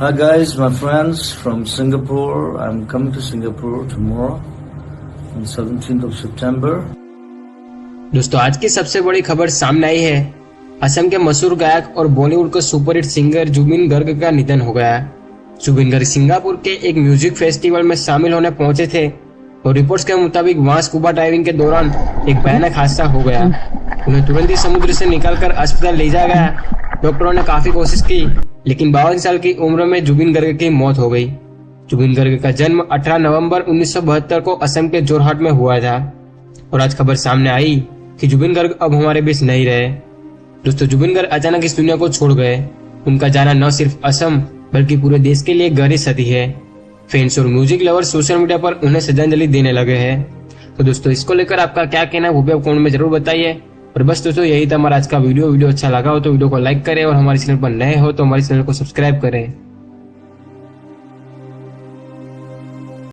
Hi guys, my friends from Singapore. I'm coming to Singapore tomorrow on 17th of September. दोस्तों आज की सबसे बड़ी खबर सामने आई है। असम के मशहूर गायक और बॉलीवुड के सुपरहिट सिंगर जुबिन गर्ग का निधन हो गया। जुबिन गर्ग सिंगापुर के एक म्यूजिक फेस्टिवल में शामिल होने पहुंचे थे और रिपोर्ट्स के मुताबिक वहां स्कूबा डाइविंग के दौरान एक भयानक हादसा हो गया। उन्हें तुरंत ही समुद्र से निकालकर अस्पताल ले जाया गया। डॉक्टरों ने काफी कोशिश की, लेकिन 52 साल की उम्र में जुबिन गर्ग की मौत हो गई। जुबिन गर्ग का जन्म 18 नवंबर 1972 को असम के जोरहाट में हुआ था और आज खबर सामने आई कि जुबिन गर्ग अब हमारे बीच नहीं रहे। दोस्तों, जुबिन गर्ग अचानक इस दुनिया को छोड़ गए। उनका जाना न सिर्फ असम बल्कि पूरे देश के लिए गहरी क्षति है। फैंस और म्यूजिक लवर सोशल मीडिया पर उन्हें श्रद्धांजलि देने लगे हैं। तो दोस्तों, इसको लेकर आपका क्या कहना है वो भी आप कमेंट में जरूर बताइए। और बस दोस्तों, यही था हमारा आज का वीडियो अच्छा लगा हो तो वीडियो को लाइक करें और हमारे चैनल पर नए हो तो हमारे चैनल को सब्सक्राइब करें।